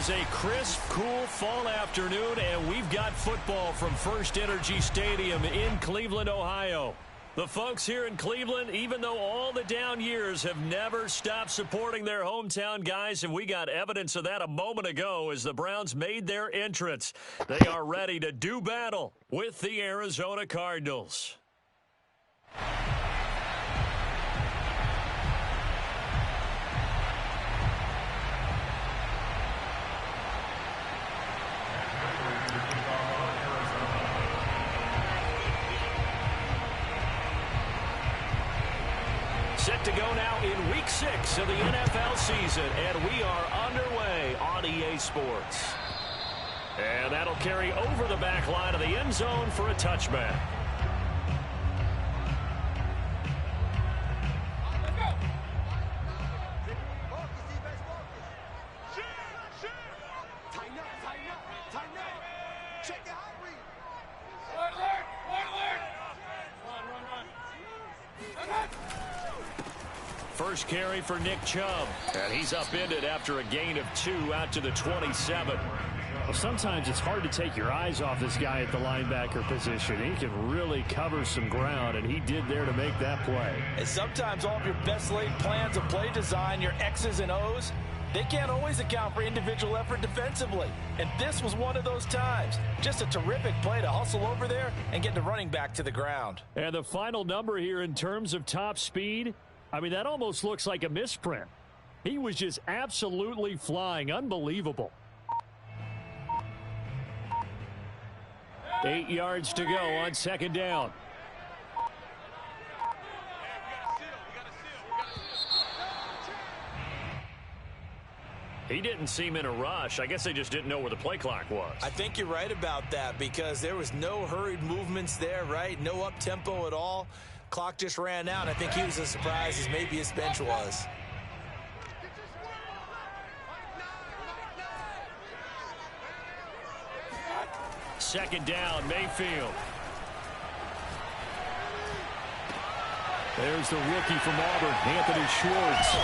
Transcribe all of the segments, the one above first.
is a crisp, cool fall afternoon, and we've got football from First Energy Stadium in Cleveland, Ohio. The folks here in Cleveland, even though all the down years, have never stopped supporting their hometown guys, and we got evidence of that a moment ago as the Browns made their entrance. They are ready to do battle with the Arizona Cardinals. Set to go now in Week 6 of the NFL season, and we are underway on EA Sports. And that'll carry over the back line of the end zone for a touchback. First carry for Nick Chubb, and he's upended after a gain of 2 out to the 27. Well, sometimes it's hard to take your eyes off this guy at the linebacker position. He can really cover some ground, and he did there to make that play. And sometimes all of your best laid plans of play design, your X's and O's, they can't always account for individual effort defensively. And this was one of those times. Just a terrific play to hustle over there and get the running back to the ground. And the final number here in terms of top speed, I mean, that almost looks like a misprint. He was just absolutely flying. Unbelievable. 8 yards to go on second down. He didn't seem in a rush. I guess they just didn't know where the play clock was. I think you're right about that because there was no hurried movements there, right? No up-tempo at all. Clock just ran out. I think he was as surprised as maybe his bench was. Second down, Mayfield. There's the rookie from Auburn, Anthony Schwartz.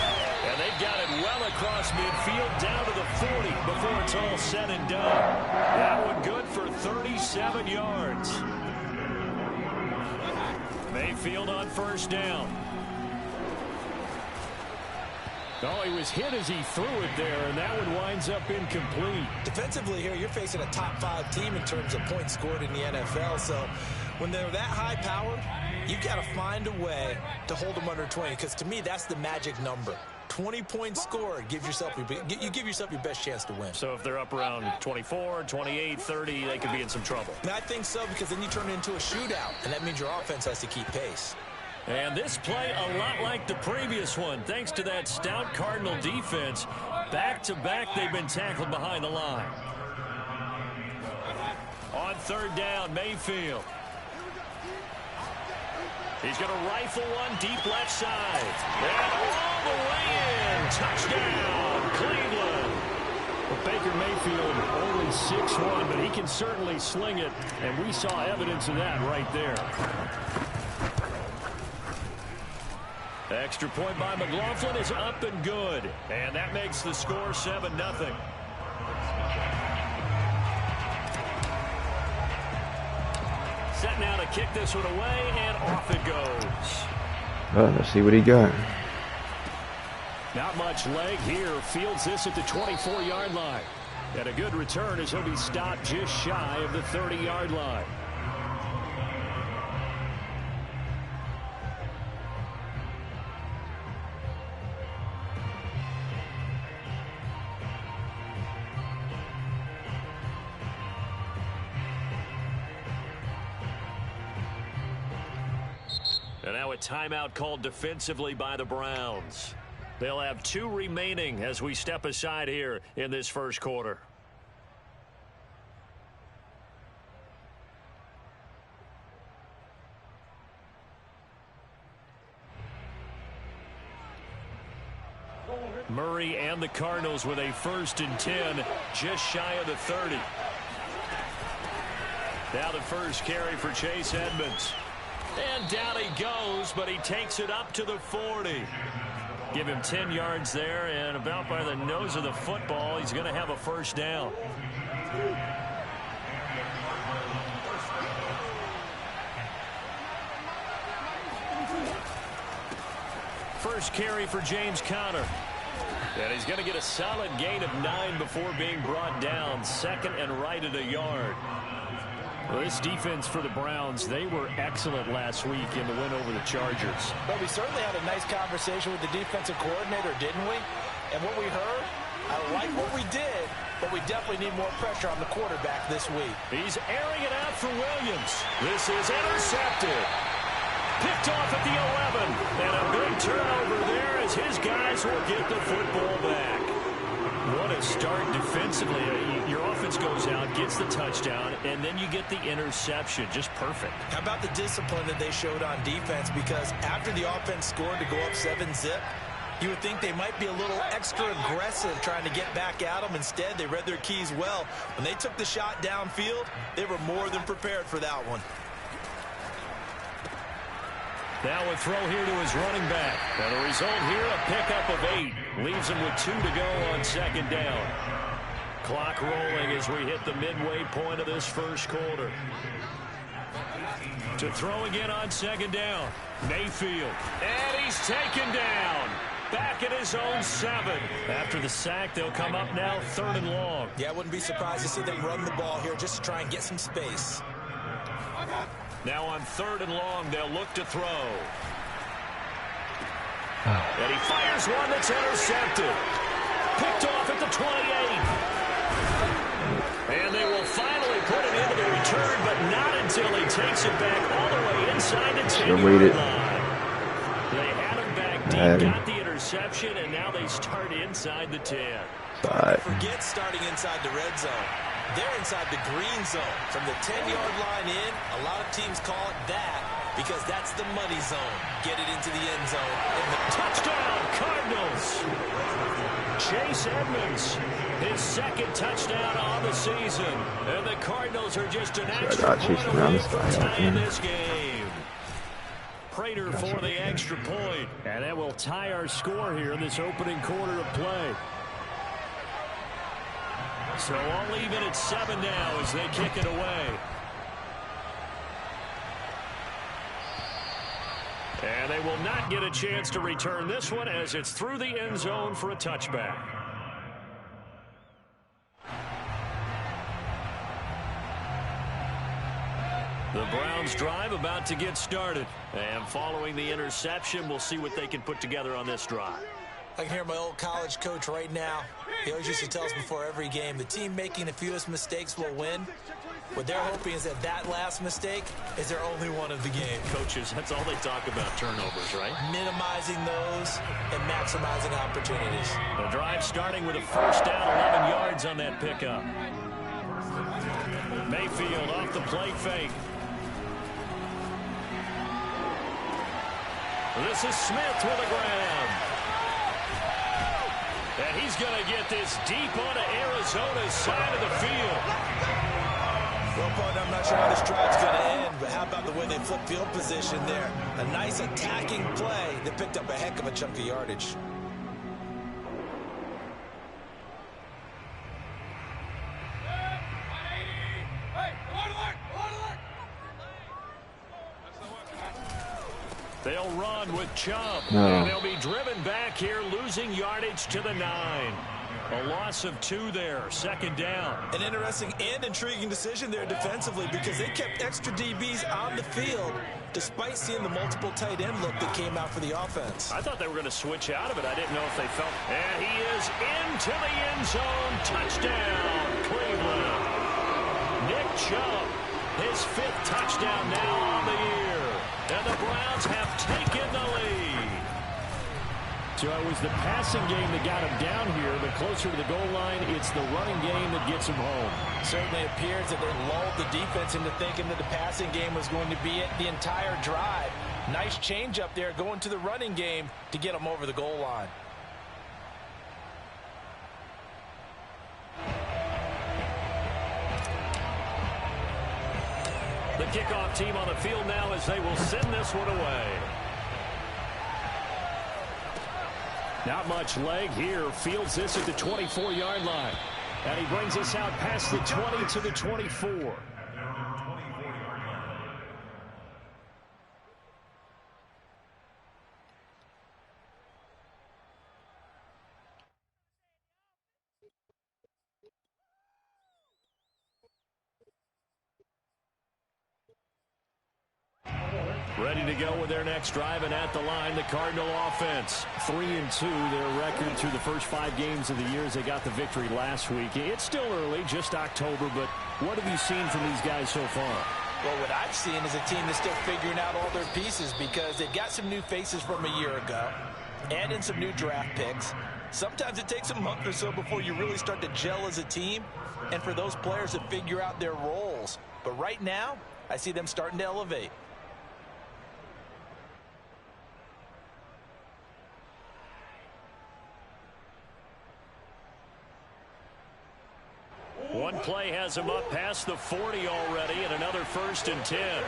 And they've got it well across midfield, down to the 40 before it's all said and done. That one good for 37 yards. Mayfield on first down. Oh, he was hit as he threw it there, and that one winds up incomplete. Defensively here, you're facing a top-5 team in terms of points scored in the NFL. So when they're that high-powered, you've got to find a way to hold them under 20, because to me, that's the magic number. 20 points scored, you give yourself your best chance to win. So if they're up around 24, 28, 30, they could be in some trouble. And I think so, because then you turn it into a shootout, and that means your offense has to keep pace. And this play a lot like the previous one, thanks to that stout Cardinal defense. Back-to-back, they've been tackled behind the line. On third down, Mayfield. He's going to rifle one deep left side. And all the way in. Touchdown, Cleveland. Well, Baker Mayfield only 6'1", but he can certainly sling it, and we saw evidence of that right there. Extra point by McLaughlin is up and good. And that makes the score 7-0. Set now to kick this one away, and off it goes. Well, let's see what he got. Not much leg here. Fields this at the 24-yard line. And a good return as he'll be stopped just shy of the 30-yard line. And now a timeout called defensively by the Browns. They'll have 2 remaining as we step aside here in this first quarter. Murray and the Cardinals with a 1st and 10, just shy of the 30. Now the first carry for Chase Edmonds. And down he goes, but he takes it up to the 40. Give him 10 yards there, and about by the nose of the football, he's going to have a first down. First carry for James Conner. And he's going to get a solid gain of 9 before being brought down. Second and right at a yard. Well, this defense for the Browns, they were excellent last week in the win over the Chargers. But we certainly had a nice conversation with the defensive coordinator, didn't we? And what we heard, I like what we did, but we definitely need more pressure on the quarterback this week. He's airing it out for Williams. This is intercepted. Picked off at the 11. And a big turnover there as his guys will get the football back. What a start defensively. Your offense goes out, gets the touchdown, and then you get the interception. Just perfect. How about the discipline that they showed on defense? Because after the offense scored to go up 7-zip, you would think they might be a little extra aggressive trying to get back at them. Instead, they read their keys well. When they took the shot downfield, they were more than prepared for that one. Now a throw here to his running back. And the result here, a pickup of 8. Leaves him with 2 to go on second down. Clock rolling as we hit the midway point of this first quarter. To throw again on second down. Mayfield. And he's taken down. Back at his own 7. After the sack, they'll come up now 3rd and long. Yeah, I wouldn't be surprised to see them run the ball here just to try and get some space. Now on 3rd and long, they'll look to throw. And he fires one that's intercepted. Picked off at the 28. And they will finally put it into the return, but not until he takes it back all the way inside the 10-yard line. They had him back deep, got the interception, and now they start inside the 10. Forget starting inside the red zone. They're inside the green zone. From the 10-yard line in, a lot of teams call it that because that's the money zone. Get it into the end zone. And the touchdown, Cardinals. Chase Edmonds, his 2nd touchdown on the season. And the Cardinals are just an extra point away from tying this game. Prater for the extra point. And that will tie our score here in this opening quarter of play. So all even at 7 now as they kick it away. And they will not get a chance to return this one as it's through the end zone for a touchback. The Browns drive about to get started. And following the interception, we'll see what they can put together on this drive. I can hear my old college coach right now. He always used to tell us before every game, the team making the fewest mistakes will win. What they're hoping is that that last mistake is their only one of the game. Coaches, that's all they talk about, turnovers, right? Minimizing those and maximizing opportunities. The drive starting with a first down, 11 yards on that pickup. Mayfield off the play fake. This is Smith with the ground. And he's going to get this deep onto Arizona's side of the field. Well, partner, I'm not sure how this drive's going to end, but how about the way they flip field position there? A nice attacking play that picked up a heck of a chunk of yardage. They'll run with Chubb. And they'll be driven back here, losing yardage to the 9. A loss of 2 there, 2nd down. An interesting and intriguing decision there defensively because they kept extra DBs on the field despite seeing the multiple tight end look that came out for the offense. I thought they were going to switch out of it. I didn't know if they felt. And he is into the end zone. Touchdown, Cleveland. Nick Chubb, his 5th touchdown now on the year. And the Browns have taken the lead. So it was the passing game that got him down here, but closer to the goal line, it's the running game that gets him home. Certainly appears that they lulled the defense into thinking that the passing game was going to be it the entire drive. Nice change up there going to the running game to get them over the goal line. The kickoff team on the field now as they will send this one away. Not much leg here. Fields this at the 24-yard line. And he brings us out past the 20 to the 24. Ready to go with their next drive, and at the line, the Cardinal offense. 3-2, their record through the first 5 games of the year as they got the victory last week. It's still early, just October, but what have you seen from these guys so far? Well, what I've seen is a team that's still figuring out all their pieces because they've got some new faces from a year ago, add in some new draft picks. Sometimes it takes a month or so before you really start to gel as a team and for those players to figure out their roles. But right now, I see them starting to elevate. One play has him up past the 40 already, and another 1st and 10.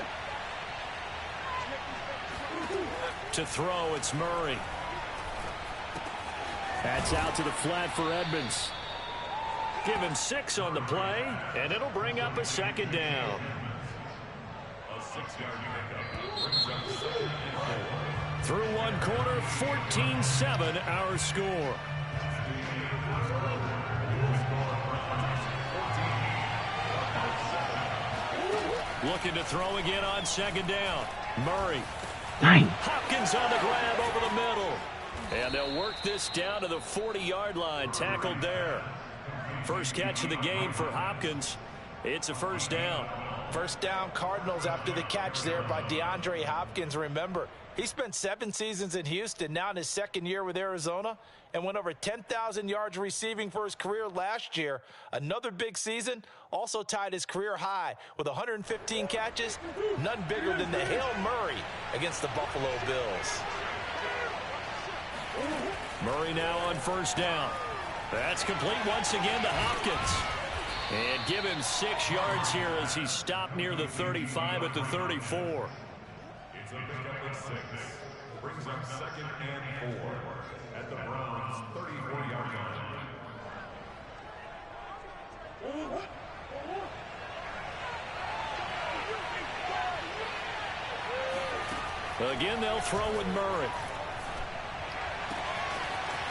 To throw, it's Murray. That's out to the flat for Edmonds. Give him 6 on the play, and it'll bring up a 2nd down. Through one quarter, 14-7 our score. Looking to throw again on 2nd down. Murray. Hopkins on the grab over the middle. And they'll work this down to the 40-yard line. Tackled there. First catch of the game for Hopkins. It's a 1st down. First down Cardinals after the catch there by DeAndre Hopkins. Remember, he spent 7 seasons in Houston, now in his 2nd year with Arizona, and went over 10,000 yards receiving for his career last year. Another big season, also tied his career high with 115 catches, none bigger than the Hail Murray against the Buffalo Bills. Murray now on 1st down. That's complete once again to Hopkins. And give him 6 yards here as he stopped near the 35 at the 34. It's a pickup of 6. Brings up 2nd and 4 at the Browns' 34-yard line. Again, they'll throw with Murray.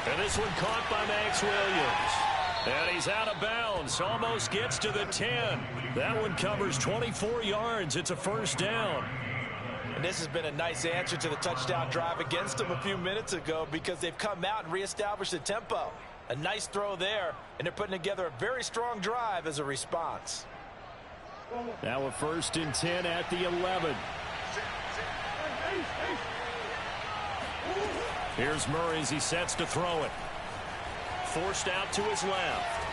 And this one caught by Max Williams. And he's out of bounds. Almost gets to the 10. That one covers 24 yards. It's a 1st down. And this has been a nice answer to the touchdown drive against them a few minutes ago because they've come out and reestablished the tempo. A nice throw there, and they're putting together a very strong drive as a response. Now a 1st and 10 at the 11. Here's Murray as he sets to throw it. Forced out to his left.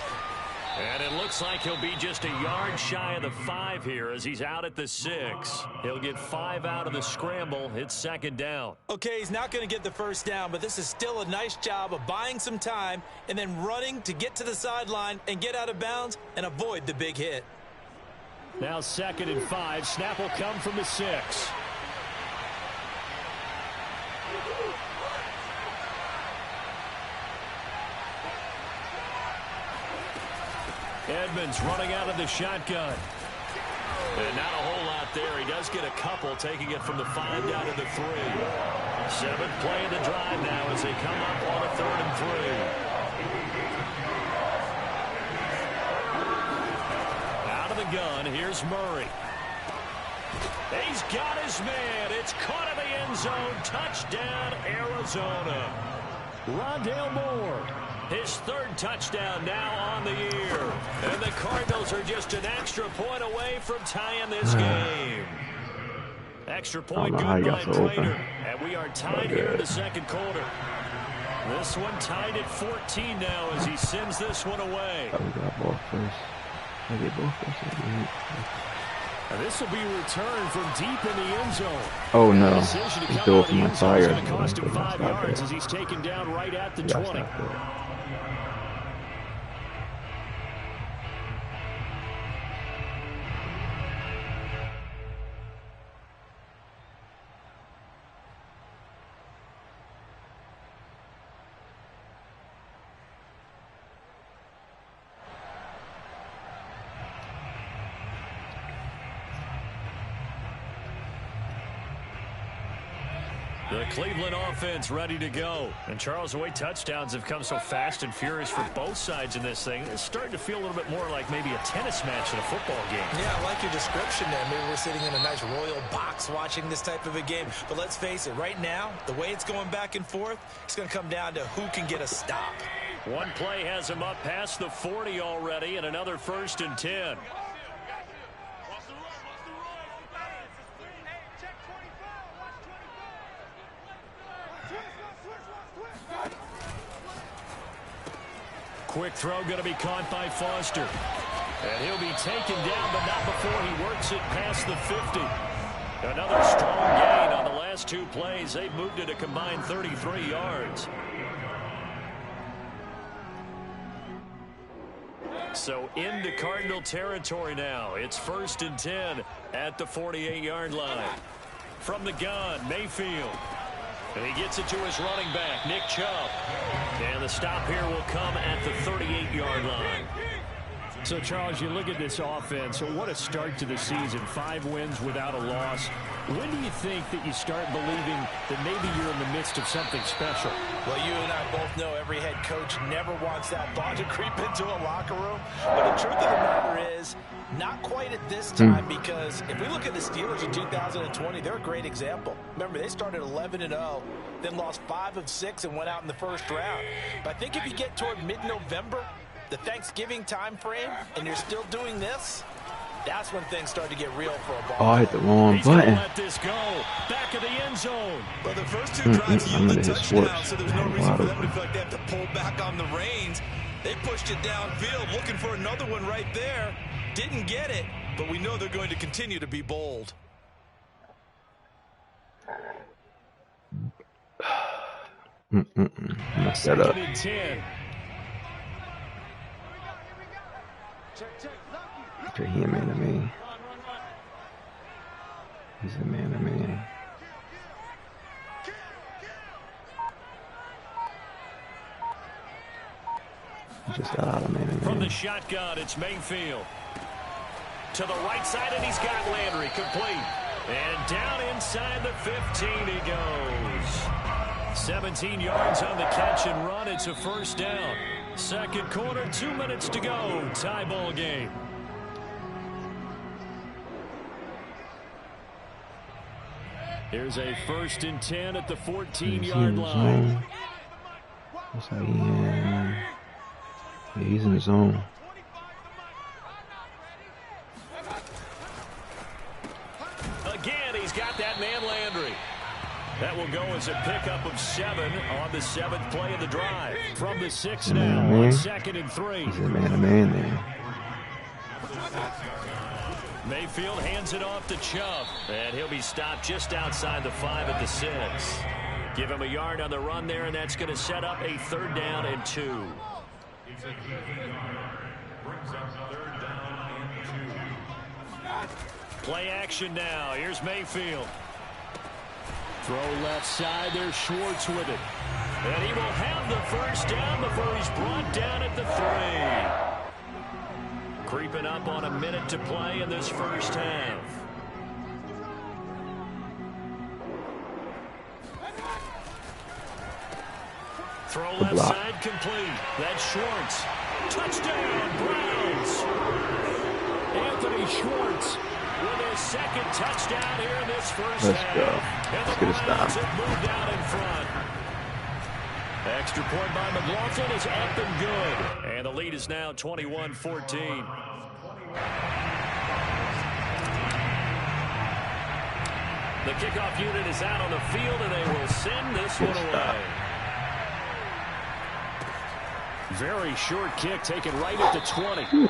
And it looks like he'll be just a yard shy of the 5 here as he's out at the 6. He'll get 5 out of the scramble. It's 2nd down. Okay, he's not going to get the 1st down, but this is still a nice job of buying some time and then running to get to the sideline and get out of bounds and avoid the big hit. Now 2nd and 5. Snap will come from the 6. Edmonds running out of the shotgun. And not a whole lot there. He does get a couple, taking it from the 5 down to the 3. 7th play of the drive now as they come up on a 3rd and 3. Out of the gun, here's Murray. He's got his man. It's caught in the end zone. Touchdown, Arizona. Rondale Moore. His 3rd touchdown now on the year. And the Cardinals are just an extra point away from tying this game. Extra point good by Trainer. And we are tied here in the 2nd quarter. This one tied at 14 now as he sends this one away. And this will be returned from deep in the end zone. Oh no, He's still from the fire. It's going to cost him 5 yards as he's taken down right at the 20. The Cleveland offense ready to go. And Charles, the way touchdowns have come so fast and furious for both sides in this thing, it's starting to feel a little bit more like maybe a tennis match in a football game. Yeah, I like your description there. Maybe we're sitting in a nice royal box watching this type of a game. But let's face it, right now, the way it's going back and forth, it's going to come down to who can get a stop. One play has him up past the 40 already, and another 1st and 10. Quick throw going to be caught by Foster. And he'll be taken down, but not before he works it past the 50. Another strong gain on the last 2 plays. They've moved it a combined 33 yards. So into Cardinal territory now. It's 1st and 10 at the 48-yard line. From the gun, Mayfield. And he gets it to his running back, Nick Chubb. And the stop here will come at the 38-yard line. So, Charles, you look at this offense, so what a start to the season. 5 wins without a loss. When do you think that you start believing that maybe you're in the midst of something special? Well, you and I both know every head coach never wants that thought to creep into a locker room. But the truth of the matter is, not quite at this time, because if we look at the Steelers in 2020, they're a great example. Remember, they started 11-0, then lost 5 of 6 and went out in the 1st round. But I think if you get toward mid-November, the Thanksgiving time frame, and you're still doing this, that's when things start to get real for a ball. Oh, I hit the wrong button. Let this go. Back of the end zone. Well, the first 2 drives yielded touchdowns, so there's no reason for them to feel like they have to pull back on the reins. They pushed it downfield, looking for another one right there. Didn't get it, but we know they're going to continue to be bold. Messed that up. 2nd and 10. After he a man to me. He's a man to me. He just got out of man to me. From the shotgun, it's Mayfield. To the right side, and he's got Landry complete. And down inside the 15 he goes. 17 yards on the catch and run. It's a 1st down. 2nd quarter, 2 minutes to go. Tie ball game. Here's a 1st and 10 at the 14-yard line. That's how he in. Yeah, he's in the zone. Again, he's got that man Landry. That will go as a pickup of 7 on the 7th play of the drive. From the 6 now on 2nd and 3. He's a man-to-man there. Mayfield hands it off to Chubb, and he'll be stopped just outside the 5 at the 6. Give him a yard on the run there, and that's going to set up a 3rd down and 2. Play action now. Here's Mayfield. Throw left side. There's Schwartz with it. And he will have the 1st down before he's brought down at the 3. Creeping up on a minute to play in this 1st half. Throw left side complete. That's Schwartz. Touchdown, Browns. Anthony Schwartz with his 2nd touchdown here in this 1st half. And the Browns have moved out in front. Extra point by McLaughlin is up and good. And the lead is now 21-14. The kickoff unit is out on the field, and they will send this one away. Very short kick taken right at the 20.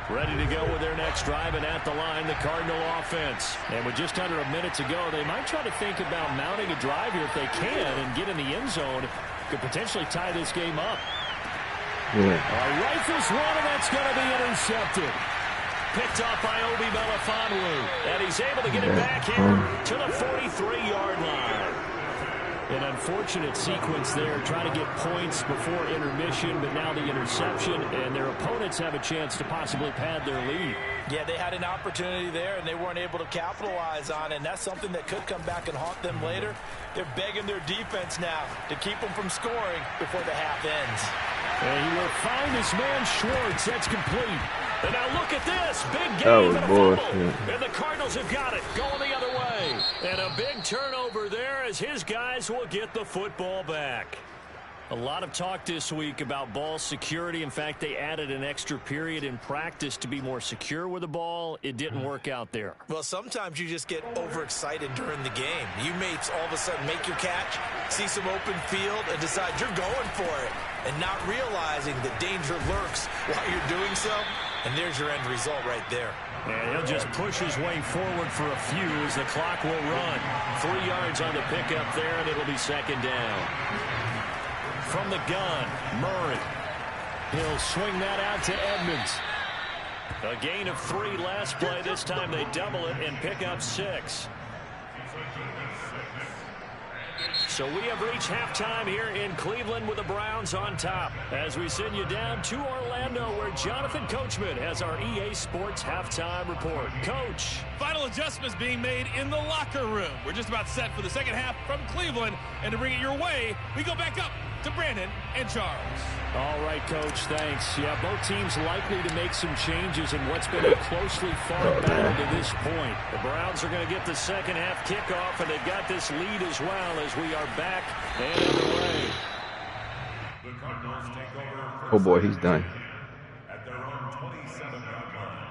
Ready to go with their next drive, and at the line, the Cardinal offense. And with just under a minute to go, they might try to think about mounting a drive here if they can and get in the end zone. Could potentially tie this game up. Yeah. Rifles one, and that's going to be intercepted. picked off by Obi Melifonwu. And he's able to get it back here to the 43-yard line. An unfortunate sequence there, trying to get points before intermission, but now the interception, and their opponents have a chance to possibly pad their lead. Yeah, they had an opportunity there, and they weren't able to capitalize on it, and that's something that could come back and haunt them later. They're begging their defense now to keep them from scoring before the half ends. And he will find his man Schwartz. That's complete. And now look at this. Big game and a fumble. And the Cardinals have got it. Going the other way. And a big turnover there as his guys will get the football back. A lot of talk this week about ball security. In fact, they added an extra period in practice to be more secure with the ball. It didn't work out there. Well, sometimes you just get overexcited during the game. You may all of a sudden make your catch, see some open field, and decide you're going for it, and not realizing the danger lurks while you're doing so. And there's your end result right there. And he'll just push his way forward for a few as the clock will run. 3 yards on the pickup there, and it'll be second down. From the gun, Murray. He'll swing that out to Edmonds. A gain of 3 last play. This time they double it and pick up 6. So we have reached halftime here in Cleveland with the Browns on top. As we send you down to Orlando, where Jonathan Coachman has our EA Sports halftime report. Coach. Final adjustments being made in the locker room. We're just about set for the second half from Cleveland. And to bring it your way, we go back up to Brandon and Charles. All right, Coach, thanks. Yeah, both teams likely to make some changes in what's been a closely fought battle to this point. The Browns are going to get the second half kickoff, and they've got this lead as well as we are back and underway. Oh, boy, he's done. At their own 27-yard line.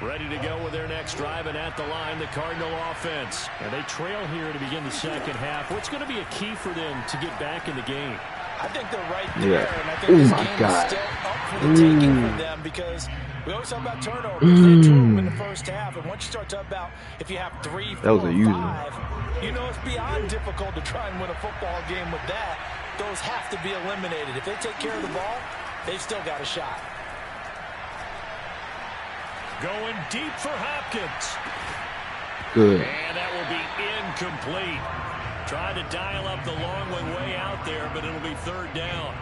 Ready to go with their next drive, and at the line, the Cardinal offense. And they trail here to begin the second half. What's going to be a key for them to get back in the game? I think they're right there, and I think this game is still up for the taking for them because we always talk about turnovers. They drew them in the first half, and once you start talking about if you have 3, 4, 5, you know it's beyond difficult to try and win a football game with that. Those have to be eliminated. If they take care of the ball, they've still got a shot. Going deep for Hopkins. Good. And that will be incomplete. Trying to dial up the long way out there, but it'll be third down.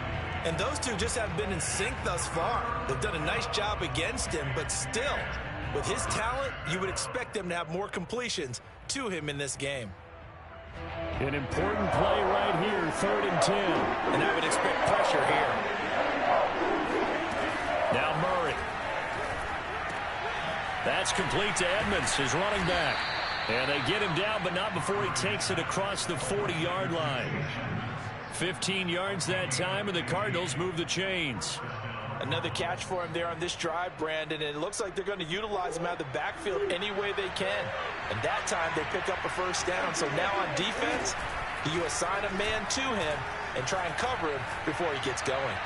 And those two just haven't been in sync thus far. They've done a nice job against him, but still, with his talent, you would expect them to have more completions to him in this game. An important play right here, 3rd and 10. And I would expect pressure here. Now Murray. That's complete to Edmonds, his running back. And they get him down, but not before he takes it across the 40-yard line. 15 yards that time, and the Cardinals move the chains. Another catch for him there on this drive, Brandon, and it looks like they're going to utilize him out of the backfield any way they can. And that time they pick up a first down. So now on defense, you assign a man to him and try and cover him before he gets going.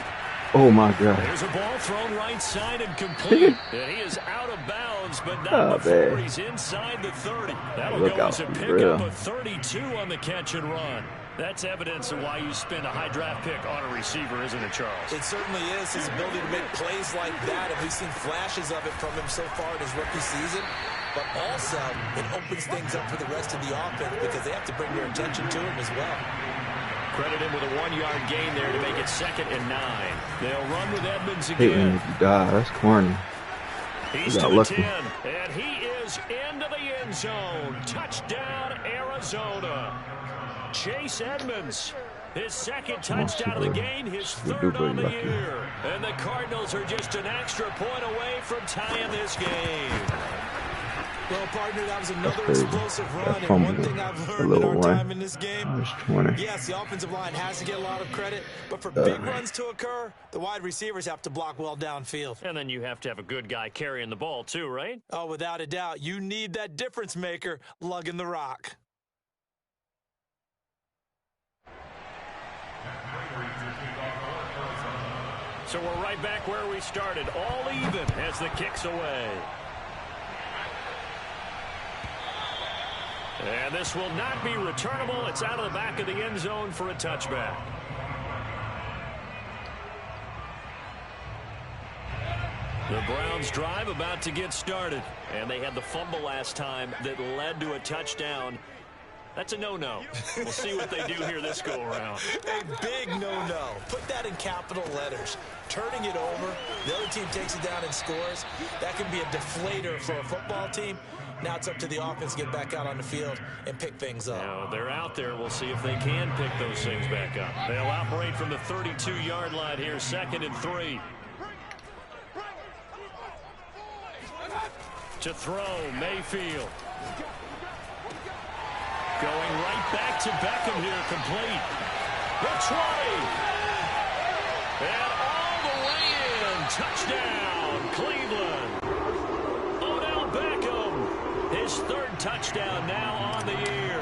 Oh, my God. There's a ball thrown right side and complete. And he is out of bounds, but not before he's inside the 30. That'll go as a pickup of 32 on the catch and run. That's evidence of why you spend a high draft pick on a receiver, isn't it, Charles? It certainly is. His ability to make plays like that, and we've seen flashes of it from him so far in his rookie season. But also, it opens things up for the rest of the offense because they have to bring their attention to him as well. Credit him with a 1-yard gain there to make it 2nd and 9. They'll run with Edmonds again. That's corny. He's to the 10, and he is into the end zone. Touchdown, Arizona. Chase Edmonds, his 2nd touchdown of the game, his 3rd on the year. And the Cardinals are just an extra point away from tying this game. Well, partner, that was another explosive run, and one thing I've learned in our time in this game, yes, the offensive line has to get a lot of credit, but for big runs to occur, the wide receivers have to block well downfield. And then you have to have a good guy carrying the ball too, right? Oh, without a doubt. You need that difference maker lugging the rock. So we're right back where we started, all even as the kick's away. And this will not be returnable. It's out of the back of the end zone for a touchback. The Browns drive about to get started. And they had the fumble last time that led to a touchdown. That's a no-no. We'll see what they do here this go-around. A big no-no. Put that in capital letters. Turning it over, the other team takes it down and scores. That can be a deflator for a football team. Now it's up to the offense to get back out on the field and pick things up. Now they're out there. We'll see if they can pick those things back up. They'll operate from the 32-yard line here, 2nd and 3. To throw, Mayfield. Going right back to Beckham here, complete. The 20. And all the way in. Touchdown, Cleveland. Odell Beckham. His 3rd touchdown now on the year.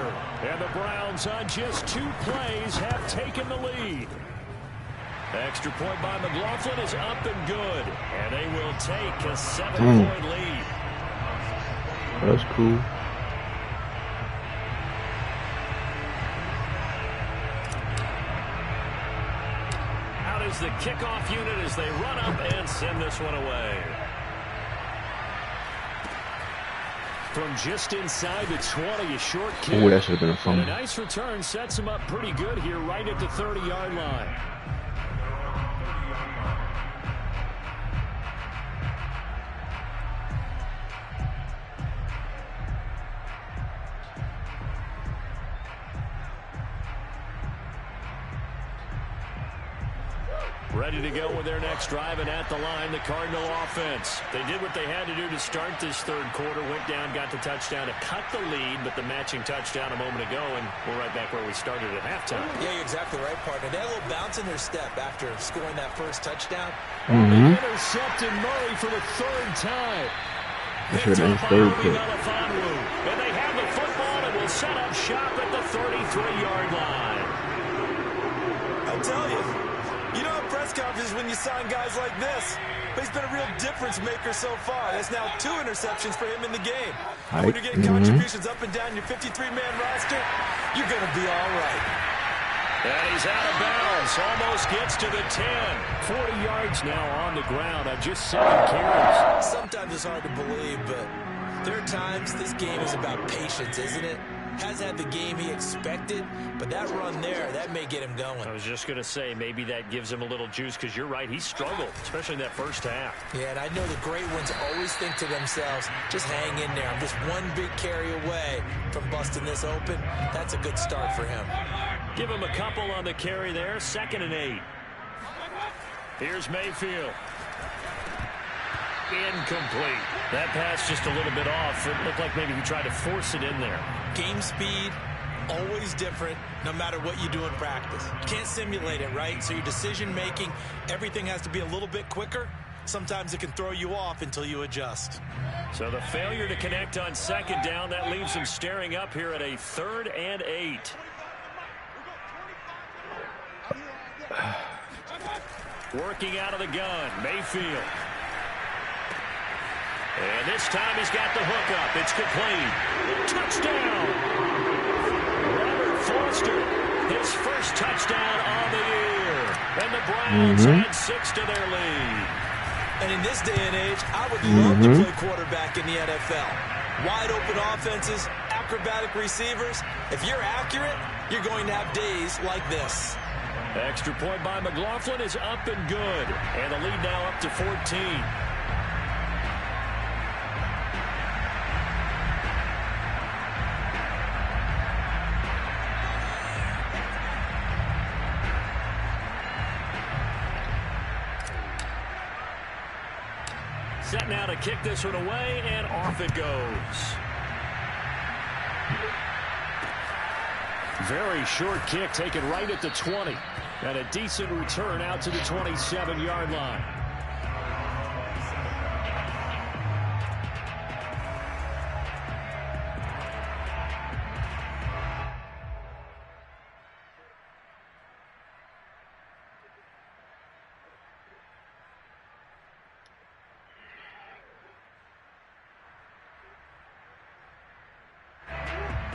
And the Browns on just 2 plays have taken the lead. Extra point by McLaughlin is up and good. And they will take a 7-point lead. That's cool. Out is the kickoff unit as they run up and send this one away. From just inside the 20, a short kick. Oh, that should have been a fumble. And a nice return sets him up pretty good here right at the 30-yard line. Ready to go with their next drive, and at the line, the Cardinal offense. They did what they had to do to start this 3rd quarter, went down, got the touchdown to cut the lead, but the matching touchdown a moment ago, and we're right back where we started at halftime. Yeah, you're exactly right, partner. They had a little bounce in their step after scoring that first touchdown. They intercepted Murray for the 3rd time. That's a nice 3rd pick. And they have the football and will set up shop at the 33-yard line. I tell you, you don't have press conferences when you sign guys like this. But he's been a real difference maker so far. That's now 2 interceptions for him in the game. And when you're getting contributions up and down your 53-man roster, you're going to be all right. And he's out of bounds. Almost gets to the 10. 40 yards now on the ground on just 7 carries. Sometimes it's hard to believe, but there are times this game is about patience, isn't it? Hasn't had the game he expected, but that run there, that may get him going. I was just going to say, maybe that gives him a little juice, because you're right, he struggled, especially in that first half. Yeah, and I know the great ones always think to themselves, just hang in there. I'm just one big carry away from busting this open. That's a good start for him. Give him a couple on the carry there, 2nd and 8. Here's Mayfield. Incomplete. That pass just a little bit off. It looked like maybe he tried to force it in there. Game speed, always different, no matter what you do in practice. You can't simulate it, right? So your decision-making, everything has to be a little bit quicker. Sometimes it can throw you off until you adjust. So the failure to connect on 2nd down, that leaves him staring up here at a 3rd and 8. Working out of the gun, Mayfield. And this time he's got the hook up. It's complete. Touchdown! Robert Foster, his first touchdown on the year. And the Browns add 6 to their lead. And in this day and age, I would love to play quarterback in the NFL. Wide open offenses, acrobatic receivers. If you're accurate, you're going to have days like this. Extra point by McLaughlin is up and good. And the lead now up to 14. Set now to kick this one away, and off it goes. Very short kick taken right at the 20. And a decent return out to the 27-yard line.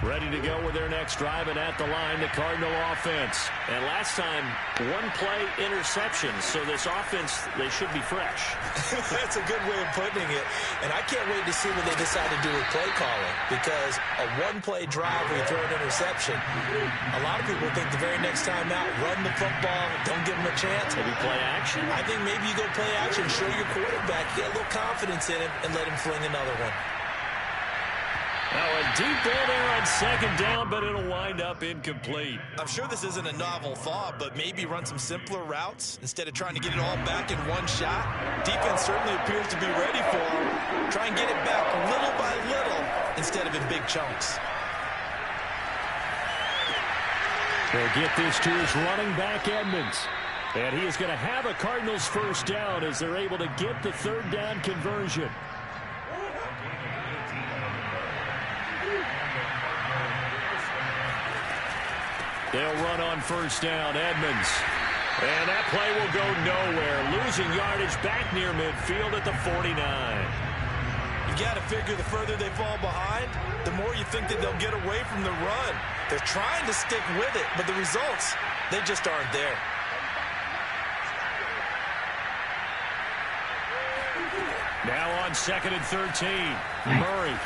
Ready to go with their next drive, and at the line, the Cardinal offense. And last time, one play interception. So this offense, they should be fresh. That's a good way of putting it. And I can't wait to see what they decide to do with play calling, because a one-play drive where you throw an interception, a lot of people think the very next time out, run the football, don't give them a chance. Maybe play action? I think maybe you go play action, show your quarterback, get a little confidence in him, and let him fling another one. Now a deep ball there on second down, but it'll wind up incomplete. I'm sure this isn't a novel thought, but maybe run some simpler routes instead of trying to get it all back in one shot. Defense certainly appears to be ready for him. Try and get it back little by little instead of in big chunks. They'll get this to his running back, Edmonds. And he is going to have a Cardinals first down as they're able to get the third down conversion. They'll run on first down, Edmonds. And that play will go nowhere. Losing yardage back near midfield at the 49. You got to figure the further they fall behind, the more you think that they'll get away from the run. They're trying to stick with it, but the results, they just aren't there. Now on 2nd and 13, Murray.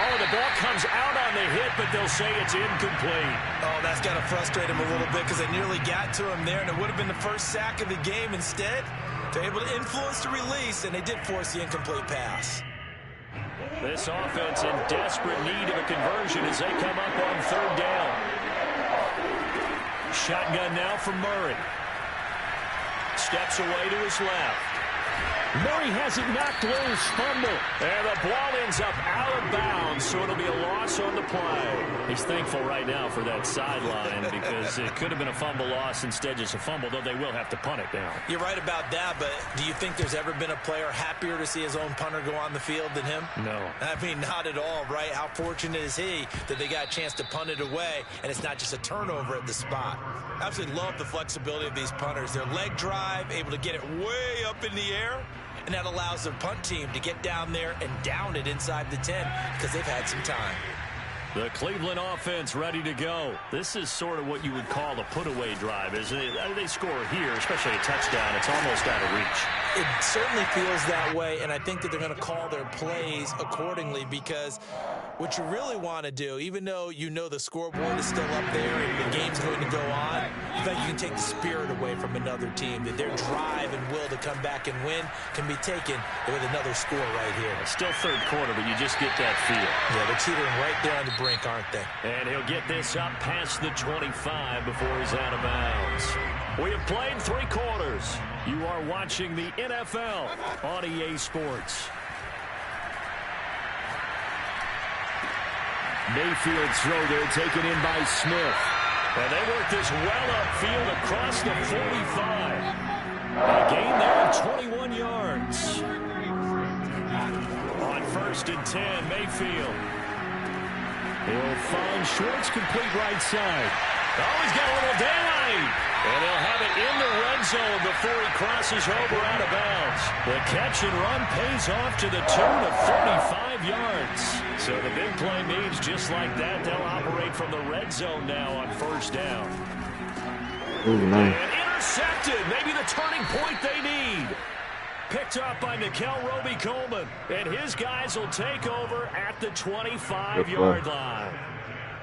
Oh, the ball comes out on the hit, but they'll say it's incomplete. Oh, that's got to frustrate him a little bit because they nearly got to him there, and it would have been the first sack of the game. Instead, they're able to influence the release, and they did force the incomplete pass. This offense in desperate need of a conversion as they come up on third down. Shotgun now from Murray. Steps away to his left. Murray has it knocked loose, fumble. And the ball ends up out of bounds, so it'll be a loss on the play. He's thankful right now for that sideline because it could have been a fumble loss, instead just a fumble, though they will have to punt it now. You're right about that, but do you think there's ever been a player happier to see his own punter go on the field than him? No. I mean, not at all, right? How fortunate is he that they got a chance to punt it away, and it's not just a turnover at the spot. I absolutely love the flexibility of these punters. Their leg drive, able to get it way up in the air, and that allows the punt team to get down there and down it inside the 10 because they've had some time. The Cleveland offense ready to go. This is sort of what you would call a put-away drive, isn't it? They score here, especially a touchdown. It's almost out of reach. It certainly feels that way, and I think that they're going to call their plays accordingly because what you really want to do, even though you know the scoreboard is still up there and the game's going to go on, you think you can take the spirit away from another team, that their drive and will to come back and win can be taken with another score right here. It's still third quarter, but you just get that feel. Yeah, they're teetering right there on the brink, aren't they? And he'll get this up past the 25 before he's out of bounds. We have played 3 quarters. You are watching the NFL on EA Sports. Mayfield's throw there taken in by Smith. And they work this well upfield across the 45. A gain there of 21 yards. On 1st and 10, Mayfield. He'll find Schwartz, complete right side. Oh, he's got a little daylight. And he'll have it in the red zone before he crosses over out of bounds. The catch and run pays off to the tune of 45 yards. So the big play means just like that, they'll operate from the red zone now on 1st down. Ooh, nice. And intercepted. Maybe the turning point they need. Picked up by Nickel Roby-Coleman. And his guys will take over at the 25-yard line.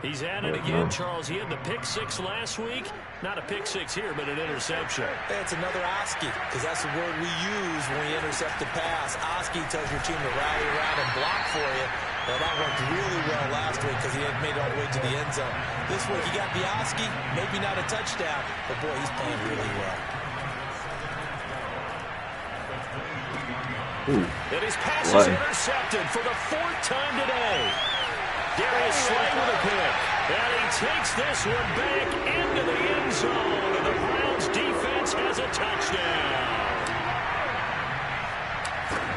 He's at it again, Charles. He had the pick 6 last week. Not a pick 6 here, but an interception. It's another Oski, because that's the word we use when we intercept the pass. Oski tells your team to rally around and block for you. Well, that worked really well last week because he had made it all the way to the end zone. This week, he got the Oski, maybe not a touchdown, but boy, he's playing really well. And his pass is intercepted for the 4th time today. Darius Slay with a pick. And he takes this one back into the end zone. And the Browns defense has a touchdown.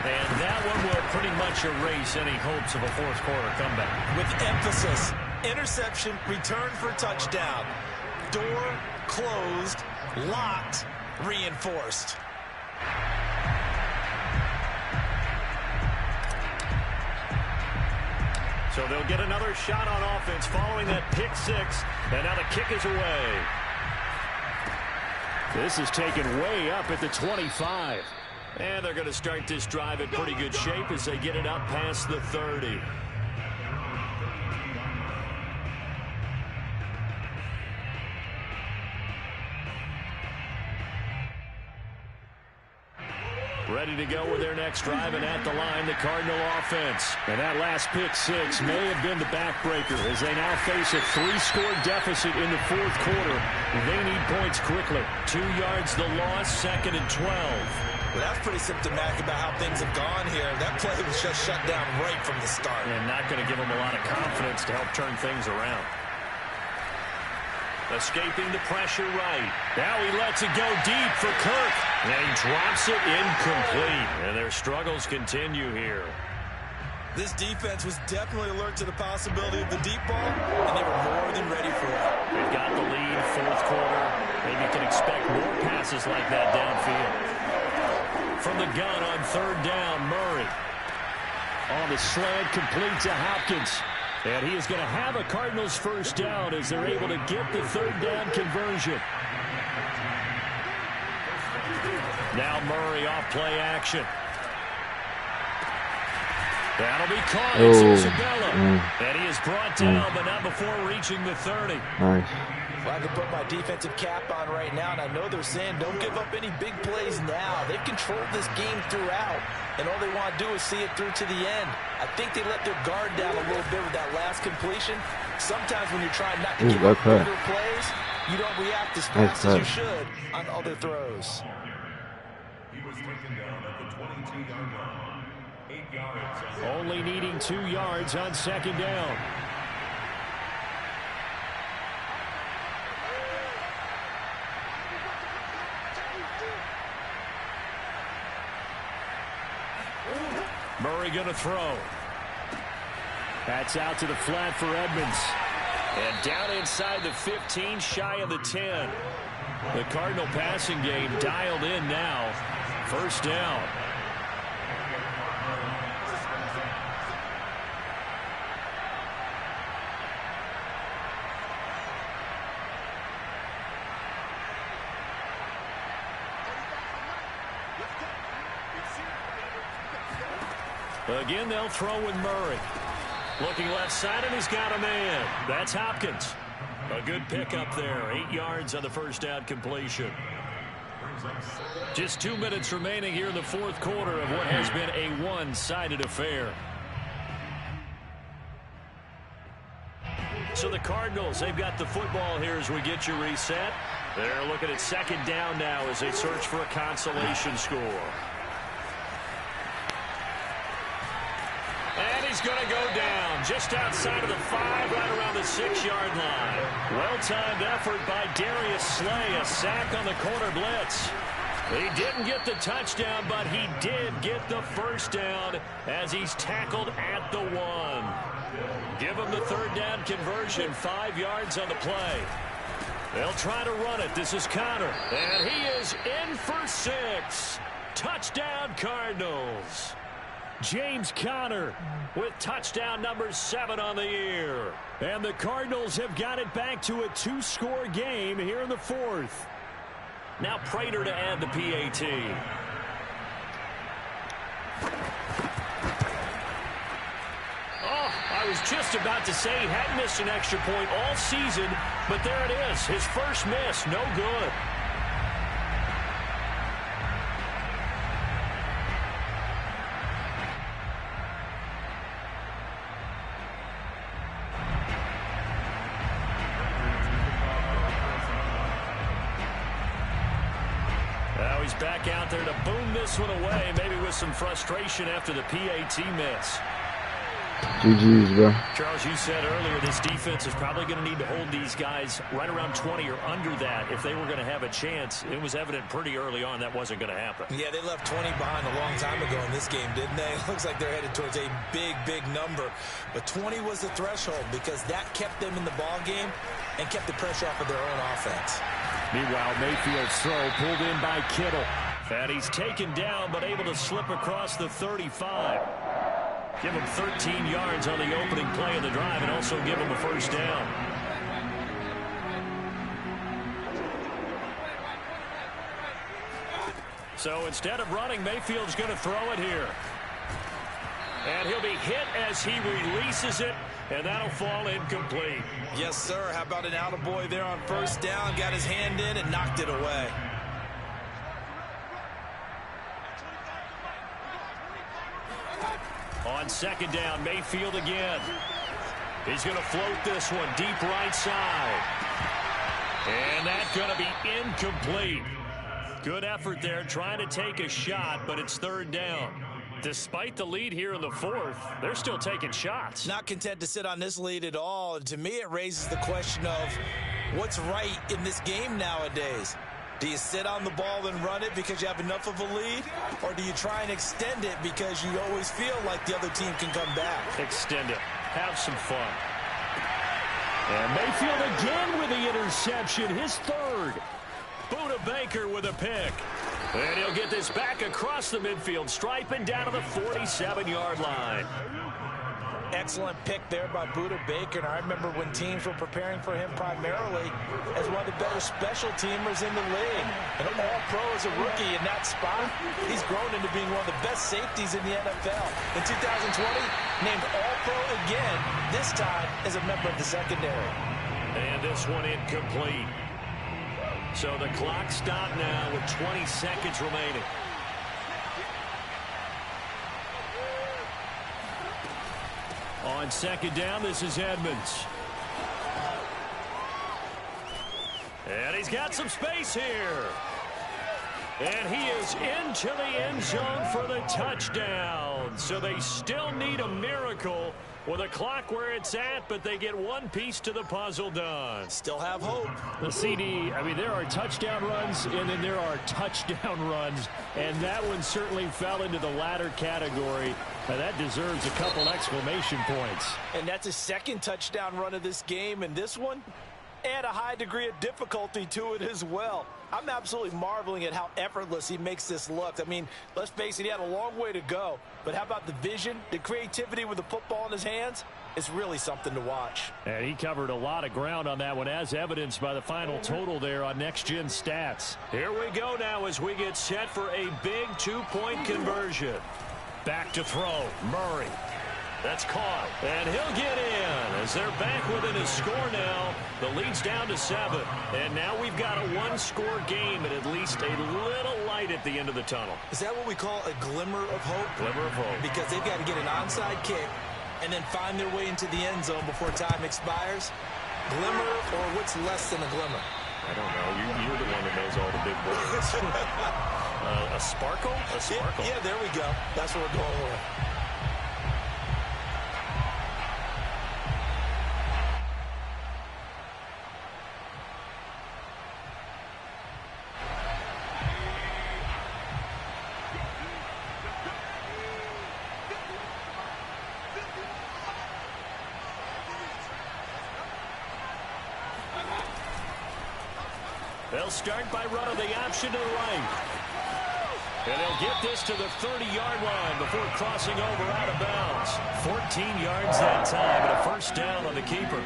And that one will pretty much erase any hopes of a 4th quarter comeback. With emphasis, interception, return for touchdown. Door closed, locked, reinforced. So they'll get another shot on offense following that pick six. And now the kick is away. This is taken way up at the 25. And they're going to start this drive in pretty good shape as they get it up past the 30. Ready to go with their next drive, and at the line, the Cardinal offense. And that last pick six may have been the backbreaker as they now face a 3-score deficit in the fourth quarter. They need points quickly. 2 yards the loss, 2nd and 12. Well, that's pretty symptomatic about how things have gone here. That play was just shut down right from the start. And not going to give them a lot of confidence to help turn things around. Escaping the pressure right. Now he lets it go deep for Kirk. And he drops it incomplete. And their struggles continue here. This defense was definitely alert to the possibility of the deep ball, and they were more than ready for it. They've got the lead, fourth quarter. Maybe you can expect more passes like that downfield. From the gun on 3rd down, Murray. On the slant, complete to Hopkins. And he is going to have a Cardinals first down as they're able to get the 3rd down conversion. Now Murray off play action. That'll be caught. It's Isabella. And he is brought down, but not before reaching the 30. Nice. Well, I can put my defensive cap on right now, and I know they're saying don't give up any big plays now. They've controlled this game throughout, and all they want to do is see it through to the end. I think they let their guard down a little bit with that last completion. Sometimes when you're trying not to give up bigger plays, you don't react as fast as you should on other throws. He was taken down at the 22-yard line. 8 yards. Only needing 2 yards on 2nd down. Murray going to throw. That's out to the flat for Edmonds. And down inside the 15, shy of the 10. The Cardinal passing game dialed in now. First down. Again, they'll throw with Murray. Looking left side, and he's got a man. That's Hopkins. A good pickup there. 8 yards on the first down completion. Just 2 minutes remaining here in the fourth quarter of what has been a one-sided affair. So the Cardinals, they've got the football here as we get you reset. They're looking at 2nd down now as they search for a consolation score. And he's going to go down just outside of the 5, right around the 6-yard line. Well-timed effort by Darius Slay, a sack on the corner blitz. He didn't get the touchdown, but he did get the first down as he's tackled at the 1. Give him the 3rd down conversion, 5 yards on the play. They'll try to run it. This is Connor, and he is in for 6. Touchdown, Cardinals. James Conner with touchdown number 7 on the year. And the Cardinals have got it back to a 2-score game here in the fourth. Now Prater to add the PAT. Oh, I was just about to say he hadn't missed an extra point all season, but there it is. His first miss, no good. Now he's back out there to boom this one away, maybe with some frustration after the PAT miss. GG's, bro. Charles, you said earlier this defense is probably going to need to hold these guys right around 20 or under that if they were going to have a chance. It was evident pretty early on that wasn't going to happen. Yeah, they left 20 behind a long time ago in this game, didn't they? It looks like they're headed towards a big, big number. But 20 was the threshold because that kept them in the ball game and kept the pressure off of their own offense. Meanwhile, Mayfield's throw pulled in by Kittle. And he's taken down but able to slip across the 35. Give them 13 yards on the opening play of the drive and also give them a first down. So instead of running, Mayfield's going to throw it here. And he'll be hit as he releases it, and that'll fall incomplete. Yes, sir. How about an attaboy there on first down? Got his hand in and knocked it away. On second down, Mayfield again. He's going to float this one deep right side. And that's going to be incomplete. Good effort there, trying to take a shot, but it's third down. Despite the lead here in the fourth, they're still taking shots. Not content to sit on this lead at all. And to me, it raises the question of what's right in this game nowadays. Do you sit on the ball and run it because you have enough of a lead? Or do you try and extend it because you always feel like the other team can come back? Extend it. Have some fun. And Mayfield again with the interception, his third. Buda Baker with a pick. And he'll get this back across the midfield stripe and down to the 47-yard line. Excellent pick there by Buda Baker. And I remember when teams were preparing for him primarily as one of the better special teamers in the league. An all-pro as a rookie in that spot. He's grown into being one of the best safeties in the NFL. In 2020, named all-pro again, this time as a member of the secondary. And this one incomplete. So the clock stopped now with 20 seconds remaining. On second down, this is Edmonds. And he's got some space here. And he is into the end zone for the touchdown. So they still need a miracle with a clock where it's at, but they get one piece to the puzzle done. Still have hope. The CD, I mean, there are touchdown runs, and then there are touchdown runs, and that one certainly fell into the latter category. That deserves a couple exclamation points. And that's his second touchdown run of this game, and this one, add a high degree of difficulty to it as well. I'm absolutely marveling at how effortless he makes this look. I mean, let's face it, he had a long way to go. But how about the vision, the creativity with the football in his hands? It's really something to watch. And he covered a lot of ground on that one, as evidenced by the final total there on Next Gen Stats. Here we go now as we get set for a big two-point conversion. Back to throw, Murray. That's caught, and he'll get in as they're back within a score now. The lead's down to 7, and now we've got a one-score game and at least a little light at the end of the tunnel. Is that what we call a glimmer of hope? Glimmer of hope. Because they've got to get an onside kick and then find their way into the end zone before time expires. Glimmer or what's less than a glimmer? I don't know. You're the one that knows all the big words. A sparkle? A sparkle. Yeah, there we go. That's what we're going with. They'll start by running the option to the right. And they'll get this to the 30-yard line before crossing over out of bounds. 14 yards that time and a first down on the keeper.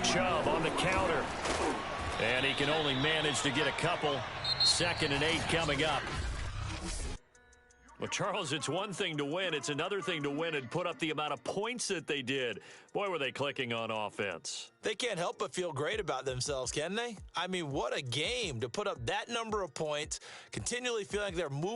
Chubb on the counter. And he can only manage to get a couple. 2nd and 8 coming up. Well, Charles, it's one thing to win. It's another thing to win and put up the amount of points that they did. Boy, were they clicking on offense. They can't help but feel great about themselves, can they? I mean, what a game to put up that number of points, continually feeling like they're moving